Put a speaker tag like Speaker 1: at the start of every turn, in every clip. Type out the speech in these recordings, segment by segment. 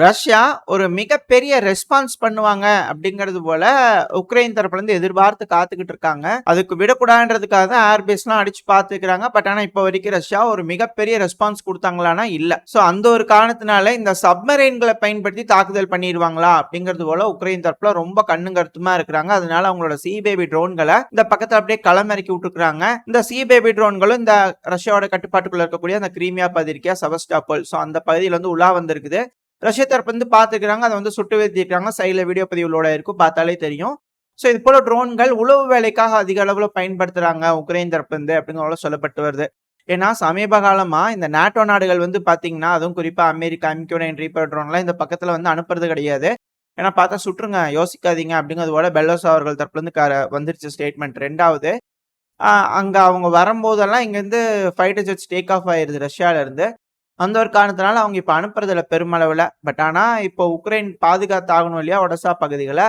Speaker 1: Russia ஒரு மிகப்பெரிய response பண்ணுவாங்க அப்படிங்கிறது போல உக்ரைன் தரப்புல இருந்து எதிர்பார்த்து காத்துக்கிட்டு இருக்காங்க. அதுக்கு விடக்கூடாதுன்றதுக்காக தான் ஏர்பேஸ்லாம் அடிச்சு பார்த்துக்கிறாங்க. பட் ஆனா இப்போ வரைக்கும் ரஷ்யா ஒரு மிகப்பெரிய ரெஸ்பான்ஸ் கொடுத்தாங்களான்னா இல்ல. சோ அந்த ஒரு காரணத்தினால இந்த சப்மரைன்களை பயன்படுத்தி தாக்குதல் பண்ணிடுவாங்களா அப்படிங்கிறது போல உக்ரைன் தரப்புல ரொம்ப கண்ணும் கருத்துமா இருக்கிறாங்க. அதனால அவங்களோட சி பேபி ட்ரோன்களை இந்த பக்கத்துல அப்படியே களமிறக்கி விட்டுருக்காங்க. இந்த சி பேபி ட்ரோன்களும் இந்த ரஷ்யாவோட கட்டுப்பாட்டுக்குள்ள இருக்கக்கூடிய அந்த கிரீமியா பகுதி இருக்கியா செவஸ்டாபோல், சோ அந்த பகுதியில் வந்து உலா வந்திருக்குது. ரஷ்ய தரப்பு வந்து பார்த்துக்கிறாங்க, அதை வந்து சுட்டு வீழ்த்திருக்காங்க. சைடில் வீடியோ பதிவுகளோட இருக்கும், பார்த்தாலே தெரியும். ஸோ இது போல ட்ரோன்கள் உளவு வேலைக்காக அதிக அளவில் பயன்படுத்துறாங்க உக்ரைன் தரப்பு வந்து அப்படிங்கிற சொல்லப்பட்டு வருது. ஏன்னா சமீப காலமா இந்த நாட்டோ நாடுகள் வந்து பாத்தீங்கன்னா, அதுவும் குறிப்பா அமெரிக்கா MQ-9 ரீப்பர் ட்ரோன்லாம் இந்த பக்கத்துல வந்து அனுப்புறது கிடையாது. ஏன்னா பார்த்தா சுற்றுங்க, யோசிக்காதீங்க அப்படிங்கிறது போல பெல்லோஸ் அவர்கள் தரப்புல இருந்து வந்துருச்சு ஸ்டேட்மெண்ட். ரெண்டாவது அங்க அவங்க வரும்போதெல்லாம் இங்க இருந்து ஃபைட்டர் ஜெட்ஸ் டேக் ஆஃப் ஆயிருது ரஷ்யால இருந்து. அந்த ஒரு காரணத்தினால அவங்க இப்ப அனுப்புறதில்ல பெருமளவுல. பட் ஆனா இப்போ உக்ரைன் பாதுகாத்து ஆகணும் இல்லையா ஒடசா பகுதிகளை.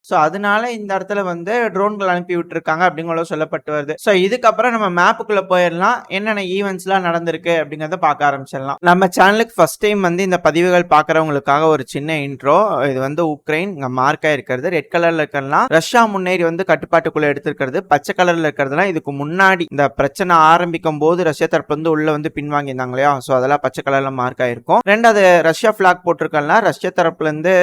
Speaker 1: சோ அதனால இந்த இடத்துல வந்து ட்ரோன்கள் அனுப்பி விட்டுருக்காங்க அப்படிங்கிறத சொல்லப்பட்டு வருது. சோ இதுக்கப்புறம் நம்ம மேப்புக்குள்ள போயிடலாம். என்னென்ன ஈவெண்ட்ஸ் எல்லாம் நடந்திருக்கு அப்படிங்கறத பார்க்க ஆரம்பிச்சிடலாம். நம்ம சேனலுக்கு ஃபர்ஸ்ட் டைம் வந்து இந்த பதிவுகள் பாக்குறவங்களுக்காக ஒரு சின்ன இன்ட்ரோ. இது வந்து உக்ரைன் இங்க மார்க்கா இருக்கிறது. ரெட் கலர்ல இருக்கிறதுலாம் ரஷ்யா முன்னேறி வந்து கட்டுப்பாட்டுக்குள்ள எடுத்திருக்கிறது. பச்சை கலர்ல இருக்கிறதுலாம் இதுக்கு முன்னாடி இந்த பிரச்சனை ஆரம்பிக்கும் போது ரஷ்யா தரப்பு வந்து உள்ள வந்து பின்வாங்கியிருந்தாங்க இல்லையா, சோ அதெல்லாம் பச்சை கலர்ல மார்க் ஆயிருக்கும். ரெண்டாவது ரஷ்யா பிளாக் போட்டிருக்கலாம். ரஷ்யா தரப்புல இருந்து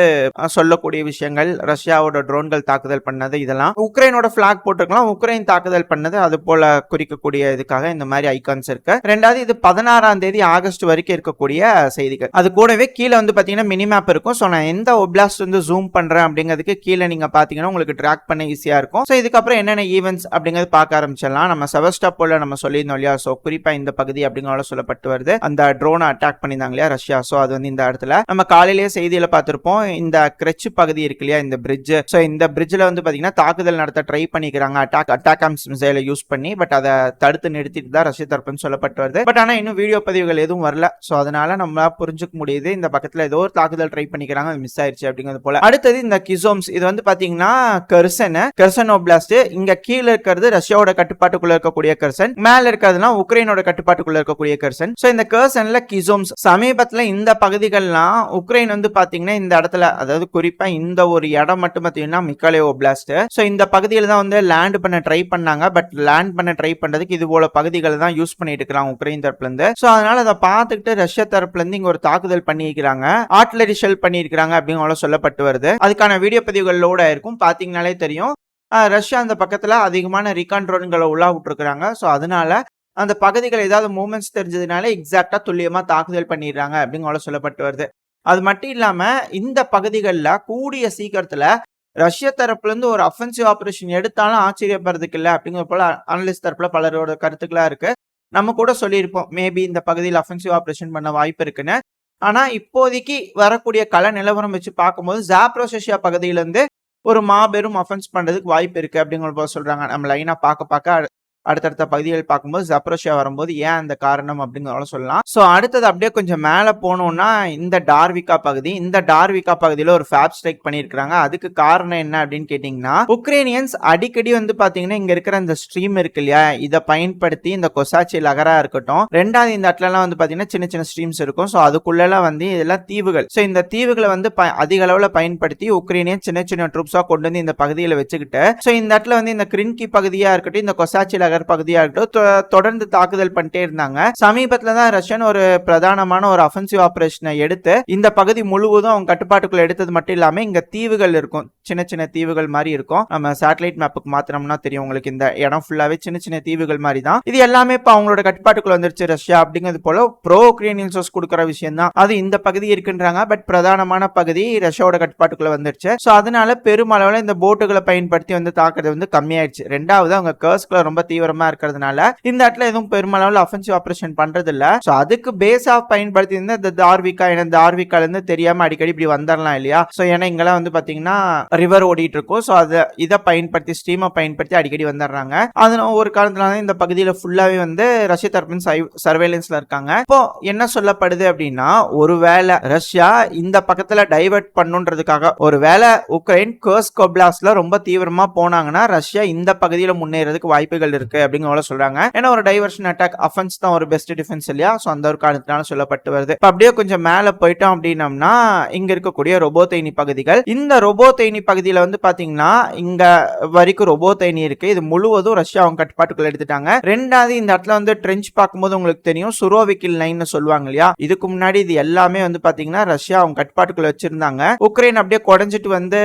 Speaker 1: சொல்லக்கூடிய விஷயங்கள், ரஷ்யாவோட ட்ரோன்கள் தாக்குதல் பண்ணது, இதெல்லாம் உக்ரைனோட பிளாக் போட்டிருக்கலாம். உக்ரைன் தாக்குதல் பண்ணது அது போல குறிக்கக்கூடிய இதுக்காக இந்த மாதிரி ஐகான்ஸ் இருக்கு. ரெண்டாவது இது 16ஆம் தேதி ஆகஸ்ட் வரைக்கும் இருக்கக்கூடிய செய்திகள். அது கூடவே கீழே வந்து பாத்தீங்கன்னா மினி மேப் இருக்கும். சோ நான் எந்த ஒப்லாஸ்ட் வந்து ஜூம் பண்றேன் அப்படிங்கிறதுக்கு கீழே நீங்க பாத்தீங்கன்னா உங்களுக்கு ட்ராக் பண்ண ஈஸியா இருக்கும். சோ இதுக்கப்புறம் என்னென்ன ஈவெண்ட்ஸ் அப்படிங்கிறது பார்க்க ஆரம்பிச்சிடலாம். நம்ம செவஸ்டாபோல்ல நம்ம சொல்லியிருந்தோம் இல்லையா, சோ குறிப்பா இந்த பகுதி அப்படிங்கிற சொல்லப்பட்டு வருது. அந்த ட்ரோனை அட்டாக் பண்ணியிருந்தாங்க இல்லையா ரஷ்யா, சோ அது வந்து இந்த இடத்துல நம்ம காலையிலேயே செய்தியில பார்த்திருப்போம். இந்த கிரெச் பகுதி இருக்கு இல்லையா, இந்த பிரிட்ஜ், இந்த பிரிட்ஜ்ல வந்து பாத்தீங்கன்னா தாக்குதல் நடத்த ட்ரை பண்ணிக்கிறாங்க அட்டாக்ஸ் மிசைலை யூஸ் பண்ணி. பட் அதை தடுத்து நிறுத்திட்டு தான் ரஷ்ய தரப்புன்னு சொல்லப்பட்டு வருது. பட் ஆனா இன்னும் வீடியோ பதிவுகள் எதுவும் வரல. சோ அதனால நம்ம புரிஞ்சுக்க முடியுது இந்த பக்கத்துல ஏதோ ஒரு தாக்குதல் ட்ரை பண்ணிக்கிறாங்க, அது மிஸ் ஆயிருச்சு அப்படிங்கிறது போல. அடுத்தது இந்த கிசோம்ஸ், இது வந்து பாத்தீங்கன்னா கெர்சன் ஓப்லாஸ்ட். இங்க கீழே இருக்கிறது ரஷ்யாவோட கட்டுப்பாட்டுக்குள்ள இருக்கக்கூடிய கெர்சன், மேல இருக்கிறதுலாம் உக்ரைனோட கட்டுப்பாட்டுக்குள்ள இருக்கக்கூடிய கெர்சன். சோ இந்த கெர்சன்ல கிசோம்ஸ் சமீபத்துல இந்த பகுதிகள்லாம் உக்ரைன் வந்து பாத்தீங்கன்னா இந்த இடத்துல, அதாவது குறிப்பா இந்த ஒரு இடம் மட்டும் பாத்தீங்கன்னா மிக்காலே ஓப்லாஸ்ட். சோ இந்த பகுதியில தான் வந்து லேண்ட் பண்ண ட்ரை பண்ணாங்க. பட் லேண்ட் பண்ண ட்ரை பண்றதுக்கு இது போல பகுதிகளை தான் யூஸ் பண்ணிட்டு இருக்காங்க உக்ரைன் தரப்புல இருந்து. சோ அதனால அதை பார்த்துட்டு ரஷ்யா தரப்புல இருந்து இங்க ஒரு தாக்குதல் பண்ணிக்கிறாங்க, ஆர்ட்டிலரி ஷெல் பண்ணிருக்காங்க அப்படிங்கிற சொல்லப்பட்டு வருது. அதுக்கான வீடியோ பதிவுகள் லோட் ஆயிருக்கும், பாத்தீங்கன்னாலே தெரியும். ரஷ்யா அந்த பக்கத்துல அதிகமான ரீகான் ட்ரோன்களை உலா விட்டுருக்காங்க. சோ அதனால அந்த பகுதிகள் ஏதாவது மூவ்மெண்ட்ஸ் தெரிஞ்சதுனால எக்ஸாக்டா துல்லியமா தாக்குதல் பண்ணிடுறாங்க அப்படிங்கிற சொல்லப்பட்டு வருது. அது மட்டும் இல்லாம இந்த பகுதிகளில் கூடிய சீக்கிரத்துல ரஷ்ய தரப்புல இருந்து ஒரு அஃபென்சிவ் ஆபரேஷன் எடுத்தாலும் ஆச்சரியப்படுறதுக்கு இல்லை அப்படிங்கிற போல அனலிஸ்ட் தரப்புல பலரோட கருத்துக்களா இருக்கு. நம்ம கூட சொல்லியிருப்போம் மேபி இந்த பகுதியில் அஃபென்சிவ் ஆபரேஷன் பண்ண வாய்ப்பு இருக்குன்னு. ஆனா இப்போதைக்கு வரக்கூடிய கள நிலவரம் வச்சு பார்க்கும்போது ஜாப்ரோசியா பகுதியிலிருந்து ஒரு மாபெரும் அஃபென்ஸ் பண்றதுக்கு வாய்ப்பு இருக்கு அப்படிங்கிற போல சொல்றாங்க. நம்ம லைனா பார்க்க அடுத்தடுத்த பகுதிகள் பார்க்கும்போது ஜப்ரோஷியா வரும்போது ஏன் அந்த காரணம் அப்படிங்கிறத சொல்லலாம். சோ அடுத்தது அப்படியே கொஞ்சம் மேல போனோம்னா இந்த டார்விகா பகுதி, இந்த டார்விகா பகுதியில ஒரு ஃபேப் ஸ்ட்ரைக் பண்ணிருக்காங்க. அதுக்கு காரணம் என்ன அப்படின்னு கேட்டீங்கன்னா, உக்ரைனியன்ஸ் அடிக்கடி வந்து பாத்தீங்கன்னா இங்க இருக்கிற இந்த ஸ்ட்ரீம் இருக்கு இல்லையா, இதை பயன்படுத்தி இந்த கொசாச்சி லகரா இருக்கட்டும், ரெண்டாவது இந்த இடத்துல எல்லாம் வந்து பாத்தீங்கன்னா சின்ன சின்ன ஸ்ட்ரீம்ஸ் இருக்கும். சோ அதுக்குள்ள எல்லாம் வந்து இதெல்லாம் தீவுகள். சோ இந்த தீவுகளை வந்து அதிக அளவுல பயன்படுத்தி உக்ரைனியன் சின்ன சின்ன ட்ரூப்ஸா கொண்டு வந்து இந்த பகுதியில வச்சுக்கிட்டு, சோ இந்த இடத்துல வந்து இந்த கிரின்கி பகுதியா இருக்கட்டும், இந்த கொசாச்சி லகர் பகுதியா இருக்கட்டும் தொடர்ந்து தாக்குதல் பண்ணிட்டே இருந்தாங்க. சமீபத்துல தான் ரஷ்யன் ஒரு பிரதானமான ஒரு அஃபென்சிவ் ஆபரேஷனை எடுத்து இந்த பகுதி முழுவதும் அவங்க கட்டுப்பாட்டுக்குள்ள எடுத்தது மட்டும் இல்லாம இங்க தீவுகள் இருக்கும், சின்ன சின்ன தீவுகள் மாதிரி இருக்கும். நம்ம சேட்டலைட் மேப்புக்கு மாத்திரம்னா தெரியும் உங்களுக்கு, இந்த இடம் ஃபுல்லாவே சின்ன சின்ன தீவுகள் மாதிரி தான். இது எல்லாமே இப்ப அவங்களோட கட்டுப்பாட்டுக்குள்ள வந்துருச்சு ரஷ்யா அப்படிங்கிறது போல ப்ரோ உக்ரைனியன் சோர்ஸ் கொடுக்கிற விஷயம் தான். அது இந்த பகுதி இருக்குன்றாங்க. பட் பிரதானமான பகுதி ரஷ்யாவோட கட்டுப்பாட்டுக்குள்ள வந்துருச்சு. சோ அதனால பெருமளவுல இந்த போட்டுகளை பயன்படுத்தி வந்து தாக்குறது வந்து கம்மியாயிடுச்சு. ரெண்டாவது அவங்க கர்ஸ்குள்ள ரொம்ப தீவிரமா இருக்கிறதுனால இந்த இடத்துல எதுவும் பெருமளவுல அஃபென்சிவ் ஆபரேஷன் பண்றது இல்ல. சோ அதுக்கு பேஸ் ஆஃப் பயன்படுத்தி இந்த தார்விகால இருந்து தெரியாம அடிக்கடி இப்படி வந்துடலாம் இல்லையா. சோ ஏன்னா இங்கெல்லாம் வந்து பாத்தீங்கன்னா ரிவர் ஓடிட்டு இருக்கும். சோ இதை பயன்படுத்தி ஸ்ட்ரீமை பயன்படுத்தி அடிக்கடி வந்துடுறாங்க. அதனால ஒரு காலத்துல இந்த பகுதியில ஃபுல்லாவே வந்து ரஷ்ய தரப்பின் சர்வேலன்ஸ்ல இருக்காங்க. இப்போ என்ன சொல்லப்படுது அப்படின்னா, ஒருவேளை ரஷ்யா இந்த பக்கத்துல டைவர்ட் பண்ணுன்றதுக்காக ஒருவேளை உக்ரைன் கர்ஸ்க் ஒப்லாஸ்ட்ல ரொம்ப தீவிரமா போனாங்கன்னா ரஷ்யா இந்த பகுதியில முன்னேறதுக்கு வாய்ப்புகள் இருக்கு இருக்கு அப்படிங்கிற சொல்றாங்க. ஏன்னா ஒரு டைவர்ஷன் அட்டாக் அஃபென்ஸ் தான் ஒரு பெஸ்ட் டிஃபென்ஸ் இல்லையா? சோ அந்த ஒரு காரணத்தினால சொல்லப்பட்டு வருது. இப்ப அப்படியே கொஞ்சம் மேல போயிட்டோம் அப்படின்னம்னா இங்க இருக்கக்கூடிய ரொபோத்தைனி பகுதிகள். இந்த ரொபோத்தைனி பகுதியில வந்து பாத்தீங்கன்னா இங்க வரைக்கும் ரொபோத்தைனி இருக்கு. இது முழுவதும் ரஷ்யா அவங்க கட்டுப்பாட்டுக்குள்ள எடுத்துட்டாங்க. ரெண்டாவது இந்த இடத்துல வந்து ட்ரெஞ்ச் பார்க்கும்போது உங்களுக்கு தெரியும் சுரோவிக்கில் லைன் சொல்லுவாங்க இல்லையா? இதுக்கு முன்னாடி இது எல்லாமே வந்து பாத்தீங்கன்னா ரஷ்யா அவங்க கட்டுப்பாட்டுக்குள்ள வச்சிருந்தாங்க. உக்ரைன் அப்படியே குறைஞ்சிட்டு வந்து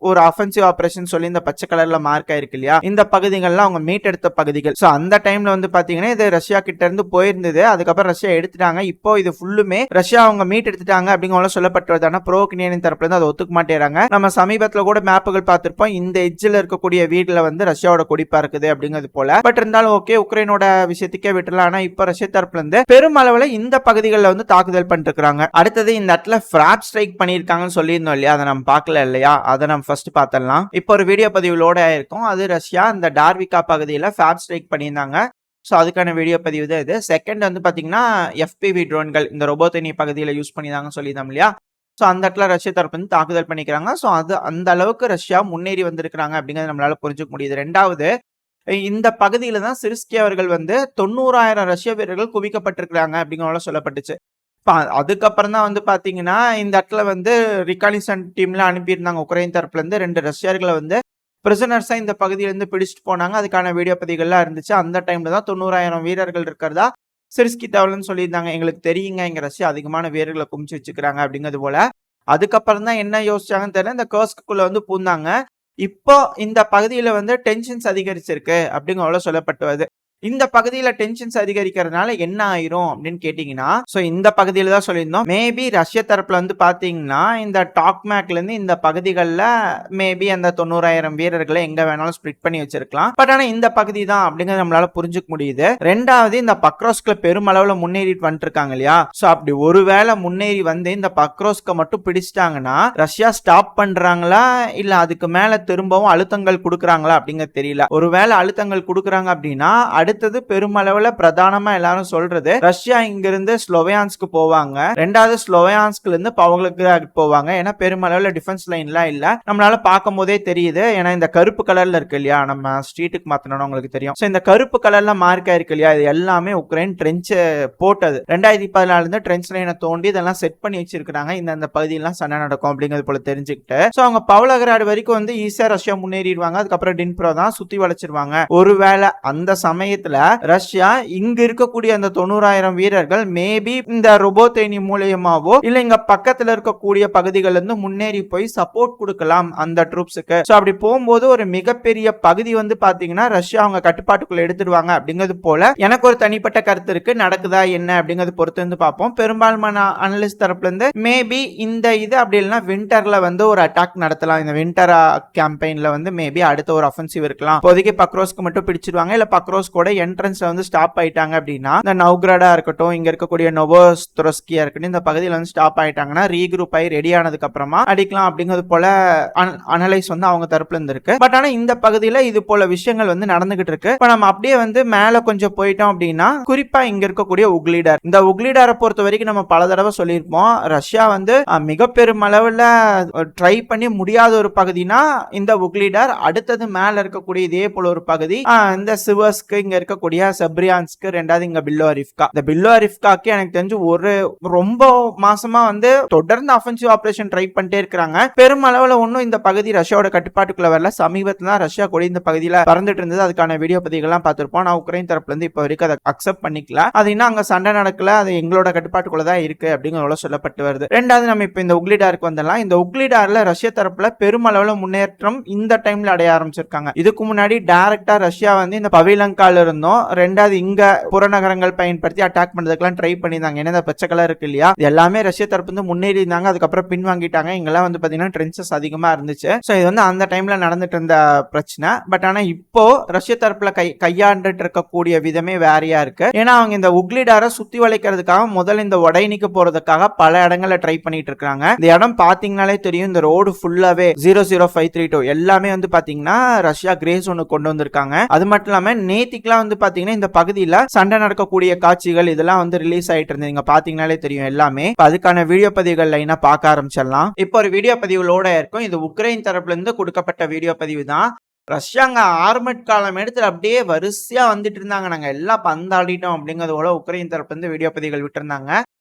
Speaker 1: ஒரு அஃபென்சிவ் ஆபரேஷன் சொல்லி இந்த பச்சை கலர்ல மார்க் ஆயிருக்கு இல்லையா? இந்த பகுதிகள்லாம் அவங்க மீட்டெடுத்த பகுதிகள். சோ அந்த டைம்ல வந்து பாத்தீங்கன்னா இது ரஷ்யா கிட்ட இருந்து போயிருந்தது. அதுக்கப்புறம் ரஷ்யா எடுத்துட்டாங்க. இப்போ இது ஃபுல்லுமே ரஷ்யா அவங்க மீட் எடுத்துட்டாங்க அப்படிங்கிற சொல்லப்பட்டு வருது. ஆனா ப்ரோ உக்ரைனியன் தரப்புல இருந்து அதை ஒத்துக்க மாட்டேறாங்க. நம்ம சமீபத்துல கூட மேப்புகள் பார்த்திருப்போம். இந்த எட்ஜ்ல இருக்கக்கூடிய வீடுல வந்து ரஷ்யாவோட கொடி பறக்குது அப்படிங்கிறது போல. பட் இருந்தாலும் ஓகே உக்ரைனோட விஷயத்துக்கே விட்டுலாம். ஆனா இப்ப ரஷ்யா தரப்புல இருந்து பெருமளவுல இந்த பகுதிகளில் வந்து தாக்குதல் பண்ணிட்டு இருக்காங்க. அடுத்தது இந்த இடத்துல ஃபிராப் ஸ்ட்ரைக் பண்ணிருக்காங்கன்னு சொல்லியிருந்தோம் இல்லையா? அதை நம்ம பார்க்கல இல்லையா? அதை நம்ம ஃபர்ஸ்ட் பார்த்தலாம். இப்போ ஒரு வீடியோ பதிவு லோட் ஆயிருக்கும். அது ரஷ்யா இந்த டார்விகா பகுதியில் ஃபிராப் ஸ்ட்ரைக் பண்ணியிருந்தாங்க. ஸோ அதுக்கான வீடியோ பதிவு தான் இது. செகண்ட் வந்து பார்த்தீங்கன்னா எஃபிவி ட்ரோன்கள் இந்த ரொபோத்தனி பகுதியில் யூஸ் பண்ணிதாங்க சொல்லியிருந்தோம் இல்லையா? ஸோ அந்த இடத்துல ரஷ்யா தரப்பு வந்து தாக்குதல் பண்ணிக்கிறாங்க. ஸோ அது அந்த அளவுக்கு ரஷ்யா முன்னேறி வந்திருக்கிறாங்க அப்படிங்கிறது நம்மளால புரிஞ்சுக்க முடியுது. ரெண்டாவது இந்த பகுதியில தான் சிரிஸ்கி அவர்கள் வந்து 90,000 ரஷ்ய வீரர்கள் குவிக்கப்பட்டிருக்கிறாங்க அப்படிங்கிற சொல்லப்பட்டுச்சு. அதுக்கப்புறம் தான் வந்து பாத்தீங்கன்னா இந்த இடத்துல வந்து ரிகானிசன் டீம்ல அனுப்பியிருந்தாங்க உக்ரைன் தரப்புல இருந்து 2 ரஷ்யர்களை வந்து பிரிசனர்ஸா இந்த பகுதியிலிருந்து பிடிச்சிட்டு போனாங்க. அதுக்கான வீடியோ பதிவுகள்லாம் இருந்துச்சு. அந்த டைம்ல தான் 90,000 வீரர்கள் இருக்கிறதா சிரிஸ்கி தகவல்னு சொல்லியிருந்தாங்க. எங்களுக்கு தெரியுங்க இங்க ரஷ்யா அதிகமான வீரர்களை குமிச்சு வச்சுக்கிறாங்க அப்படிங்கிறது போல. அதுக்கப்புறம் தான் என்ன யோசிச்சாங்கன்னு தெரியல. இந்த கர்ஸ்க்குள்ள வந்து பூந்தாங்க. இப்போ இந்த பகுதியில வந்து டென்ஷன்ஸ் அதிகரிச்சிருக்கு அப்படிங்கிற சொல்லப்பட்டு வருது. இந்த பகுதியில டென்ஷன்ஸ் அதிகரிக்கிறதுனால என்ன ஆயிரும் அப்படின்னு கேட்டீங்கன்னா, சோ இந்த பகுதியில தான் சொல்லியிருந்தோம். மேபி ரஷ்ய தரப்புல வந்து பாத்தீங்கன்னா இந்த டாக்மேக்ல இருந்து இந்த பகுதிகளில் மேபி அந்த 90,000 வீரர்களை எங்க வேணாலும் ஸ்பிளிட் பண்ணி வச்சிருக்கலாம். பட் ஆனா இந்த பகுதி தான் அப்படிங்கறது நம்மளால புரிஞ்சுக்க முடியுது. ரெண்டாவது இந்த பக்ரோஸ்க்ல பெருமளவுல முன்னேறிட்டு வந்துட்டு இருக்காங்க இல்லையா? சோ அப்படி ஒருவேளை முன்னேறி வந்து இந்த பக்ரோஸ்க மட்டும் பிடிச்சிட்டாங்கன்னா ரஷ்யா ஸ்டாப் பண்றாங்களா இல்ல அதுக்கு மேல திரும்பவும் அழுத்தங்கள் கொடுக்குறாங்களா அப்படிங்கிறது தெரியல. ஒருவேளை அழுத்தங்கள் கொடுக்குறாங்க அப்படின்னா அடுத்தது பெருமளவுல பிரதானமா எல்லாரும் சொல்றது ரஷ்யா இங்கிருந்து ஸ்லோவியான்ஸ்க்கு போவாங்க. ரெண்டாவது ஸ்லோவியான்ஸ்க்ல இருந்து பவலோகிராட் போவாங்க. ஏன்னா பெருமளவுல டிஃபென்ஸ் லைன்லாம் இல்ல. நம்மளால பார்க்கும் போதே தெரியுது. ஏன்னா இந்த கருப்பு கலர்ல இருக்கு இல்லையா? நம்ம ஸ்ட்ரீட்டுக்கு மாத்தணும் உங்களுக்கு தெரியும். சோ இந்த கருப்பு கலர்ல மார்க் ஆயிருக்கு இல்லையா? இது எல்லாமே உக்ரைன் ட்ரென்ச் போட்டது. 2014 இருந்து ட்ரென்ச் லைனை தோண்டி இதெல்லாம் செட் பண்ணி வச்சிருக்காங்க. இந்த பகுதியெல்லாம் சண்டை நடக்கும் அப்படிங்கிறது போல தெரிஞ்சுக்கிட்டு சோ அவங்க பவலோகிராட் வரைக்கும் வந்து ஈஸியா ரஷ்யா முன்னேறிடுவாங்க. அதுக்கப்புறம் டின்ப்ரோ தான் சுத்தி வளைச்சிருவாங்க. ஒருவேளை அந்த சமயத்துல ரஷ்யா இங்க இருக்கக்கூடிய அந்த 90,000 வீரர்கள் மேபி இந்த ரொபோத்தேனி மூலியமாவோ இல்ல இங்க பக்கத்துல இருக்கக்கூடிய பகுதிகள் இருந்து முன்னேறி போய் சப்போர்ட் கொடுக்கலாம் அந்த ட்ரூப்ஸுக்கு. சோ அப்படி போகும்போது ஒரு மிகப்பெரிய பகுதி வந்து பாத்தீங்கன்னா ரஷ்யா அவங்க கட்டுப்பாட்டுக்குள்ள எடுத்துடுவாங்க அப்படிங்கிறது போல எனக்கு ஒரு தனிப்பட்ட கருத்து இருக்கு. நடக்குதா என்ன அப்படிங்கிறது பொறுத்து வந்து பார்ப்போம். பெரும்பாலான அனலிஸ்ட் தரப்புல இருந்து மேபி இந்த இது அப்படி இல்லைன்னா விண்டர்ல வந்து ஒரு அட்டாக் நடத்தலாம். இந்த விண்டர் கேம்பெயின்ல வந்து மேபி அடுத்த ஒரு அஃபென்சிவ் இருக்கலாம். இப்போதைக்கு பக்ரோஸ்க்கு மட்டும் பிடிச்சிருவாங்க. இல்ல பக்ரோஸ் கூட என்ட்ரன்ஸ்ல வந்து ஸ்டாப் ஆயிட்டாங்க அப்படின்னா இந்த நவ்கிராடா இருக்கட்டும் இங்க இருக்கக்கூடிய நோவோஸ்ட்ரோஸ்கியா இருக்கட்டும் இந்த பகுதியில் வந்து ஸ்டாப் ஆயிட்டாங்கன்னா ரீக்ரூப் ஆகி ரெடி ஆனதுக்கு அப்புறமா அடிக்கலாம் அப்படிங்கிறது போல அனலைஸ் வந்து அவங்க தரப்புல இருந்து இருக்கு. பட் ஆனா இந்த பகுதியில இது போல விஷயங்கள் வந்து நடந்துகிட்டு இருக்கு. இப்ப நம்ம அப்படியே வந்து மேல கொஞ்சம் போயிட்டோம் அப்படின்னா குறிப்பா இங்க இருக்கக்கூடிய உக்லிடார் இந்த உக்லிடாரை பொறுத்த வரைக்கும் நம்ம பல தடவை சொல்லியிருப்போம். ரஷ்யா வந்து மிக பெருமளவுல ட்ரை பண்ணி முடியாத ஒரு பகுதினா இந்த உக்லிடார். அடுத்தது மேல இருக்கக்கூடிய இதே போல ஒரு பகுதி இந்த சிவஸ்க்கு இங்க இருக்கக்கூடிய செப்ரியான்ஸ்க்கு. ரெண்டாவது இங்க பில்லோரிஃப்கா. இந்த பில்லோரிஃப்காக்கு எனக்கு தெரிஞ்சு ஒரு ரொம்ப மாசமா வந்து தொடர்ந்து அஃபென்சிவ் ஆபரேஷன் ட்ரை பண்ணிட்டே இருக்காங்க. பெருமளவுல ஒன்னும் இந்த பகுதி ரஷ்யாவோட கட்டுப்பாட்டுக்குள்ள வரல. சமீபத்துல தான் ரஷ்யா கூட இந்த பகுதியில பறந்துட்டு இருந்தது. அதுக்கான வீடியோ பதிவுகள்லாம் பார்த்திருப்போம். நான் உக்ரைன் தரப்புல இருந்து இப்ப வரைக்கும் அதை அக்செப்ட் பண்ணிக்கல. அது இன்னும் அங்க சண்டை நடக்கல. அது எங்களோட கட்டுப்பாட்டுக்குள்ள தான் இருக்கு அப்படிங்கிற சொல்லப்பட்டு வருது. ரெண்டாவது நம்ம இப்ப இந்த உக்லிடாருக்கு வந்துடலாம். இந்த உக்லிடார்ல ரஷ்யா தரப்புல பெருமளவுல முன்னேற்றம் இந்த டைம்ல அடைய ஆரம்பிச்சிருக்காங்க. இதுக்கு முன்னாடி டைரக்டா ரஷ்யா வந்து இந்த பவிலங்கால இருந்தோம். ரெண்டாவது இங்க புறநகரங்கள் பயன்படுத்தி அட்டாக் பண்றதுக்கெல்லாம் ட்ரை பண்ணிருந்தாங்க. ஏன்னா பச்சை கலர் இருக்கு இல்லையா? எல்லாமே ரஷ்ய தரப்பு வந்து முன்னேறி இருந்தாங்க. அதுக்கப்புறம் பின்வாங்கிட்டாங்க. இங்கெல்லாம் வந்து பாத்தீங்கன்னா ட்ரென்சஸ் அதிகமா இருந்துச்சு. சோ இது வந்து அந்த டைம்ல நடந்துட்டு இருந்த பிரச்சனை. பட் ஆனா இப்போ ரஷ்ய தரப்புல கையாண்டுட்டு இருக்கக்கூடிய விதமே வேறையா இருக்கு. ஏன்னா அவங்க இந்த உக்லிடாரை சுத்தி வளைக்கிறதுக்காக முதல்ல இந்த உடைனிக்கு போறதுக்காக பல இடங்கள்ல ட்ரை பண்ணிட்டு இருக்காங்க. இந்த இடம் பாத்தீங்கன்னாலே தெரியும். இந்த ரோடு ஃபுல்லாவே 00532 எல்லாமே வந்து பாத்தீங்கன்னா ரஷ்யா கிரேஸ் ஒன்னு கொண்டு வந்திருக்காங்க. அது மட்டும் இல்லாம நேத்திக்குலாம் வந்து பாத்தீங்கன்னா இந்த பகுதியில சண்டை நடக்கக்கூடிய காட்சிகள் இதெல்லாம் வந்து ரிலீஸ் ஆயிட்டு இருந்தது. நீங்க பாத்தீங்கன்னாலே தெரியும் எல்லாமே. அதுக்கான வீடியோ பதிவுகள் லைனா பார்க்க ஆரம்பிச்சிடலாம். இப்போ ஒரு வீடியோ பதிவு லோட் ஆயிருக்கும். இது உக்ரைன் தரப்புல இருந்து கொடுக்கப்பட்ட வீடியோ பதிவு தான். ரஷ்யா அங்க ஆர்மட் காலம் எடுத்து அப்படியே வரிசையா வந்துட்டு இருந்தாங்க. நாங்க எல்லாம் பந்தாடிட்டோம் அப்படிங்கிறது போல உக்ரைன் தரப்புல இருந்து வீடியோ பதிவுகள் விட்டிருந்தாங்க.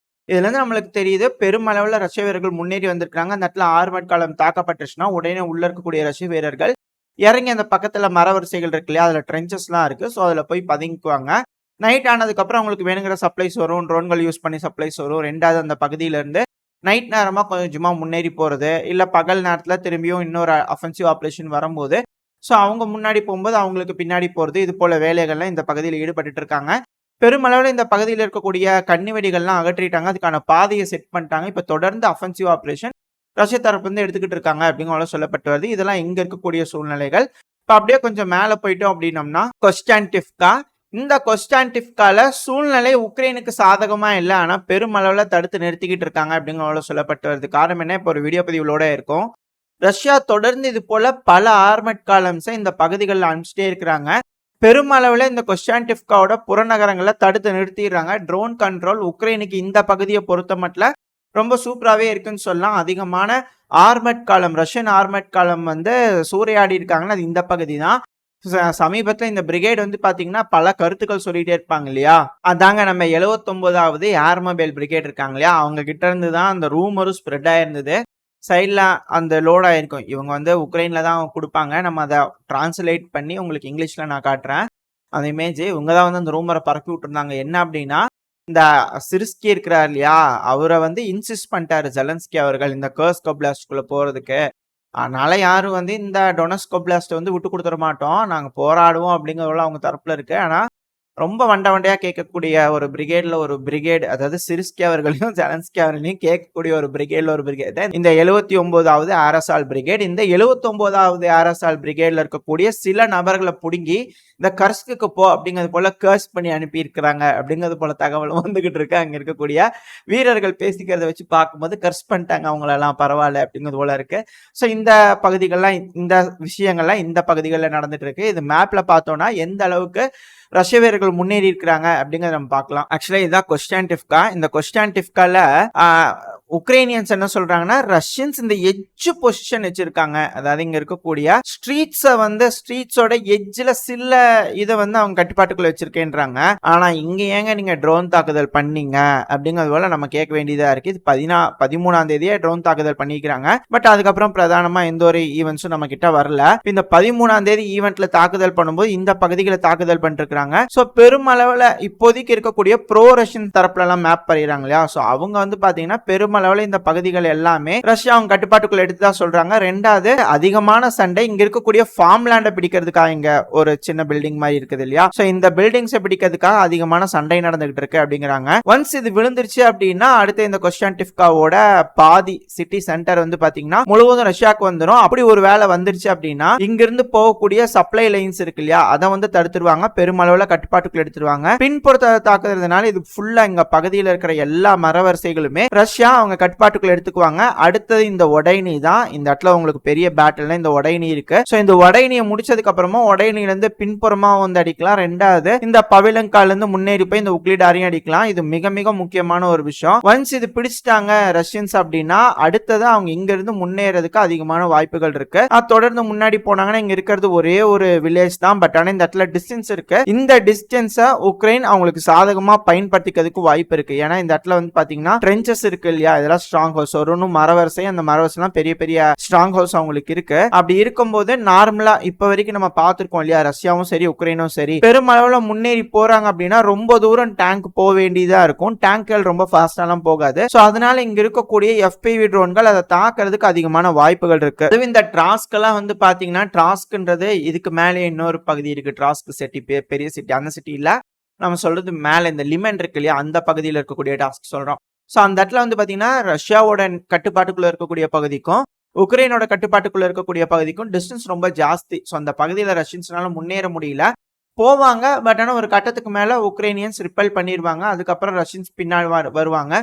Speaker 1: இதுல இருந்து நம்மளுக்கு தெரியுது பெருமளவுல ரஷ்ய வீரர்கள் முன்னேறி வந்திருக்காங்க. அந்த இடத்துல ஆர்மட் காலம் தாக்கப்பட்டுச்சுன்னா உடனே உள்ள இருக்கக்கூடிய ரஷ்ய வீரர்கள் இறங்கி அந்த பக்கத்துல மர வரிசைகள் இருக்கு இல்லையா, அதுல ட்ரென்ச்சஸ்லாம் இருக்கு. ஸோ அதுல போய் பதுங்கிக்குவாங்க. நைட் ஆனதுக்கு அப்புறம் அவங்களுக்கு வேணுங்கிற சப்ளைஸ் வரும், ட்ரோன்கள் யூஸ் பண்ணி சப்ளைஸ் வரும். ரெண்டாவது அந்த பகுதியில இருந்து நைட் நேரமா கொஞ்சமா முன்னேறி போறது, இல்ல பகல் நேரத்துல திரும்பியும் இன்னொரு அஃபென்சிவ் ஆபரேஷன் வரும்போது ஸோ அவங்க முன்னாடி போகும்போது அவங்களுக்கு பின்னாடி போறது, இது போல வேலைகள்லாம் இந்த பகுதியில் ஈடுபட்டு இருக்காங்க. பெருமளவில் இந்த பகுதியில் இருக்கக்கூடிய கன்னி வெடிகள்லாம் அகற்றிட்டாங்க. அதுக்கான பாதையை செட் பண்ணிட்டாங்க. இப்ப தொடர்ந்து அஃபென்சிவ் ஆபரேஷன் ரஷ்ய தரப்பு வந்து எடுத்துக்கிட்டு இருக்காங்க அப்படிங்கிற சொல்லப்பட்டு வருது. இதெல்லாம் இங்க இருக்கக்கூடிய சூழ்நிலைகள். இப்ப அப்படியே கொஞ்சம் மேல போயிட்டோம் அப்படின்னம்னா கொஸ்டான்டிவ்கா. இந்த கொஸ்டான்டிவ்கால சூழ்நிலை உக்ரைனுக்கு சாதகமா இல்லை, ஆனா பெருமளவுல தடுத்து நிறுத்திக்கிட்டு இருக்காங்க அப்படிங்கிற சொல்லப்பட்டு வருது. காரணம் என்ன, இப்போ ஒரு வீடியோ பதிவுகளோட இருக்கும். ரஷ்யா தொடர்ந்து இது போல பல ஆர்மட் காலம்ஸை இந்த பகுதிகளில் அனுப்பிச்சிட்டே இருக்கிறாங்க. பெருமளவுல இந்த கொஸ்டான்டிவ்காவோட புறநகரங்களை தடுத்து நிறுத்திடுறாங்க. ட்ரோன் கண்ட்ரோல் உக்ரைனுக்கு இந்த பகுதியை பொறுத்த மட்டும் ரொம்ப சூப்பராகவே இருக்குன்னு சொல்லலாம். அதிகமான ஆர்மட் காலம், ரஷ்யன் ஆர்மட் காலம் வந்து சூறையாடி இருக்காங்கன்னா அது இந்த பகுதி தான். சமீபத்தில் இந்த பிரிகேட் வந்து பாத்தீங்கன்னா பல கருத்துக்கள் சொல்லிட்டே இருப்பாங்க இல்லையா, அதாங்க நம்ம 79வது ஏர்மொபைல் பிரிகேட் இருக்காங்க இல்லையா, அவங்க கிட்ட இருந்து தான் அந்த ரூமரும் ஸ்ப்ரெட் ஆயிருந்தது. சைட்ல அந்த லோட் ஆயிருக்கும். இவங்க வந்து உக்ரைன்ல தான் கொடுப்பாங்க. நம்ம அதை டிரான்ஸ்லேட் பண்ணி உங்களுக்கு இங்கிலீஷ்ல நான் காட்டுறேன் அந்த இமேஜ். இவங்க தான் வந்து அந்த ரூமரை பரப்பி விட்டுருந்தாங்க. என்ன அப்படின்னா, இந்த சிரிஸ்கி இருக்கிறார் இல்லையா, அவரை வந்து இன்சிஸ்ட் பண்ணிட்டாரு ஜெலன்ஸ்கி அவர்கள் இந்த கர்ஸ்க் ஒப்லாஸ்ட்குள்ள போறதுக்கு. அதனால யாரும் வந்து இந்த டொனஸ்க் ஒப்லாஸ்ட் வந்து விட்டு கொடுத்துட மாட்டோம், நாங்க போராடுவோம் அப்படிங்கிறதுல அவங்க தரப்புல இருக்கு. ஆனா ரொம்ப வண்டையா கேட்கக்கூடிய ஒரு பிரிகேட்ல ஒரு பிரிகேட், அதாவது சிரிஸ்கி அவர்களையும் ஜெலன்ஸ்கி அவர்களையும் கேட்கக்கூடிய ஒரு பிரிகேட்ல ஒரு பிரிகேட் இந்த 79வது ஆர்எஸ்ஆல் பிரிகேட். இந்த 79வது ஆர்எஸ்ஆல் பிரிகேட்ல இருக்கக்கூடிய சில நபர்களை புடுங்கி இந்த கர்ஸ்க்கு போ அப்படிங்கிறது போல கர்ஸ் பண்ணி அனுப்பி இருக்கிறாங்க அப்படிங்கிறது போல தகவலும் வந்துகிட்டு இருக்கு. அங்க இருக்கக்கூடிய வீரர்கள் பேசிக்கிறத வச்சு பார்க்கும்போது கர்ஸ் பண்ணிட்டாங்க அவங்களெல்லாம், பரவாயில்ல அப்படிங்கிறது போல இருக்கு. ஸோ இந்த பகுதிகள்லாம் இந்த விஷயங்கள்லாம் இந்த பகுதிகளில் நடந்துட்டு இருக்கு. இது மேப்ல பார்த்தோம்னா எந்த அளவுக்கு ரஷ்ய வீரர்கள் முன்னேறி இருக்கிறாங்க அப்படிங்கறத நம்ம பார்க்கலாம். ஆக்சுவலா இதுதான் கொஸ்டான்டிவ்கா. இந்த கொஸ்டான்டிவ்கால உக்ரைனியன்ஸ் என்ன சொல்றாங்கன்னா, ரஷ்யன்ஸ் இந்த எட்ஜ் பொசிஷன் வச்சிருக்காங்க. அதாவது இங்க இருக்கக்கூடிய ஸ்ட்ரீட்ஸை வந்து ஸ்ட்ரீட்ஸோட எட்ஜ்ல சில இதை வந்து அவங்க கட்டுப்பாட்டுக்குள்ள வச்சிருக்கேன்றாங்க. ஆனா இங்க ஏங்க நீங்க ட்ரோன் தாக்குதல் பண்ணீங்க அப்படிங்கிறது போல நம்ம கேட்க வேண்டியதா இருக்கு. இது 13ஆம் தேதியே ட்ரோன் தாக்குதல் பண்ணிக்கிறாங்க. பட் அதுக்கப்புறம் பிரதானமா எந்த ஒரு ஈவெண்ட்ஸும் நம்ம கிட்ட வரல. இந்த 13ஆம் தேதி ஈவெண்ட்ல தாக்குதல் பண்ணும்போது இந்த பகுதிகளை தாக்குதல் பண்ணிருக்காங்க. சோ பெருமளவுல இப்போதைக்கு இருக்கக்கூடிய ப்ரோ ரஷ்யன் தரப்புல எல்லாம் மேப் பண்ணிடுறாங்க இல்லையா, சோ அவங்க வந்து பாத்தீங்கன்னா பெருமளவுல இந்த பகுதிகள் எல்லாமே ரஷ்யா அவங்க கட்டுப்பாட்டுக்குள்ள எடுத்துதான் சொல்றாங்க. ரெண்டாவது அதிகமான சண்டை இங்க இருக்கக்கூடிய ஃபார்ம் லேண்டை பிடிக்கிறதுக்காக, இங்க ஒரு சின்ன பில்டிங் மாதிரி இருக்குது இல்லையா, சோ இந்த பில்டிங்ஸை பிடிக்கிறதுக்காக அதிகமான சண்டை நடந்துகிட்டு இருக்கு அப்படிங்கிறாங்க. ஒன்ஸ் இது விழுந்துருச்சு அப்படின்னா அடுத்து இந்த கொஸ்டான்டிவ்காவோட பாதி சிட்டி சென்டர் வந்து பாத்தீங்கன்னா முழுவதும் ரஷ்யாவுக்கு வந்துடும். அப்படி ஒரு வேலை வந்துருச்சு அப்படின்னா இங்கிருந்து போகக்கூடிய சப்ளை லைன்ஸ் இருக்கு இல்லையா, அதை வந்து தடுத்துருவாங்க, பெருமளவுல கட்டுப்பாட்டுக்குள்ள எடுத்துருவாங்க. பின்புறத்தை தாக்குறதுனால இது ஃபுல்லா இங்க பகுதியில் இருக்கிற எல்லா மரவரிசைகளுமே ரஷ்யா அவங்க கட்டுப்பாட்டுக்குள்ள எடுத்துக்குவாங்க. அடுத்தது இந்த ஒடைனி தான். இந்த இடத்துல உங்களுக்கு பெரிய பேட்டில் இந்த ஒடைனி இருக்கு. சோ இந்த ஒடைனியை முடிச்சதுக்கு அப்புறமா ஒடைனில இருந்து பின்புறமா வந்து அடிக்கலாம். ரெண்டாவது இந்த பவிலங்கால இருந்து முன்னேறி போய் இந்த உக்லிடாரையும் அடிக்கலாம். இது மிக மிக முக்கியமான ஒரு விஷயம். ஒன்ஸ் இது பிடிச்சிட்டாங்க ரஷ்யன்ஸ் அப்படின்னா அடுத்தது அவங்க இங்க இருந்து முன்னேறதுக்கு அதிகமான வாய்ப்புகள் இருக்கு. தொடர்ந்து முன்னாடி போனாங்கன்னா இங்க இருக்கிறது ஒரே ஒரு வில்லேஜ் தான். பட் ஆனா இந்த இடத்துல டிஸ்டன்ஸ் இருக்கு. இந்த டிஸ்டன்ஸை உக்ரைன் அவங்களுக்கு சாதகமா பயன்படுத்திக்கிறதுக்கு வாய்ப்பு இருக்கு. ஏன்னா இந்த இடத்துல வந்து பாத்தீங்கன்னா ட்ரென்ச்சஸ் இருக்கு இல்லையா, இதெல்லாம் ஸ்ட்ராங் ஹவுஸ், ஒரு மரவரிசை, அந்த மரவரிசைலாம் பெரிய பெரிய ஸ்ட்ராங் ஹவுஸ் அவங்களுக்கு இருக்கு. அப்படி இருக்கும்போது நார்மலா இப்ப வரைக்கும் நம்ம பார்த்திருக்கோம் இல்லையா, ரஷ்யாவும் சரி உக்ரைனும் சரி பெருமளவுல முன்னேறி போறாங்க அப்படின்னா ரொம்ப தூரம் டேங்க் போக வேண்டியதா இருக்கும். டேங்க்கள் ரொம்ப ஃபாஸ்டாலாம் போகாது. சோ அதனால இங்க இருக்கக்கூடிய FPV ட்ரோன்கள் அதை தாக்குறதுக்கு அதிகமான வாய்ப்புகள் இருக்கு. இந்த ட்ராஸ்க் எல்லாம் வந்து பாத்தீங்கன்னா, ட்ராஸ்க்ன்றது இதுக்கு மேலே இன்னொரு பகுதி இருக்கு, ட்ராஸ்க் சிட்டி, பெரிய சிட்டி. அந்த சிட்டி இல்ல, நம்ம சொல்றது மேல இந்த லிமன் இருக்கு இல்லையா, அந்த பகுதியில் இருக்கக்கூடிய டாஸ்க் சொல்றோம். சோ அந்த இடத்துல வந்து பாத்தீங்கன்னா ரஷ்யாவோட கட்டுப்பாட்டுக்குள்ள இருக்கக்கூடிய பகுதிக்கும் உக்ரைனோட கட்டுப்பாட்டுக்குள்ள இருக்கக்கூடிய பகுதிக்கும் டிஸ்டன்ஸ் ரொம்ப ஜாஸ்தி. சோ அந்த பகுதியில ரஷ்யன்ஸ்னால முன்னேற முடியல. போவாங்க, பட் ஆனா ஒரு கட்டத்துக்கு மேல உக்ரைனியன்ஸ் ரிப்பல் பண்ணிடுவாங்க. அதுக்கப்புறம் ரஷ்யன்ஸ் பின்னாடி வருவாங்க.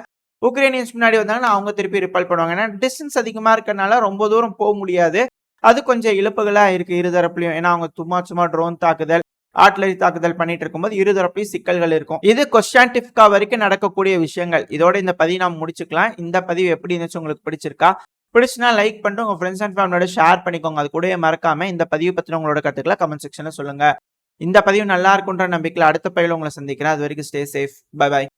Speaker 1: உக்ரைனியன்ஸ் முன்னாடி வந்தாங்கன்னா அவங்க திருப்பி ரிப்பல் பண்ணுவாங்க. ஏன்னா டிஸ்டன்ஸ் அதிகமா இருக்கறனால ரொம்ப தூரம் போக முடியாது. அது கொஞ்சம் இழப்புகளா இருக்கு இருதரப்புலையும். ஏன்னா அவங்க சும்மா ட்ரோன் தாக்குதல், ஆர்ட்லரி தாக்குதல் பண்ணிட்டு இருக்கும்போது இருதரப்புலையும் சிக்கல்கள் இருக்கும். இது கொஸ்டான்டிவ்கா வரைக்கும் நடக்கக்கூடிய விஷயங்கள். இதோட இந்த பதிவு நாம் முடிச்சுக்கலாம். இந்த பதிவு எப்படி இருந்துச்சு, உங்களுக்கு பிடிச்சிருக்கா? பிடிச்சுனா லைக் பண்ணிட்டு உங்க ஃப்ரெண்ட்ஸ் அண்ட் ஃபேமிலியோட ஷேர் பண்ணிக்கோங்க. அது கூடவே மறக்காம இந்த பதிவு பத்தின உங்களோட கருத்துக்களை கமெண்ட் செக்ஷன்ல சொல்லுங்க. இந்த பதிவு நல்லா இருக்குன்ற நம்பிக்கையில அடுத்த பதிவுல உங்களை சந்திக்கிறேன். அது வரைக்கும் ஸ்டே சேஃப். By by.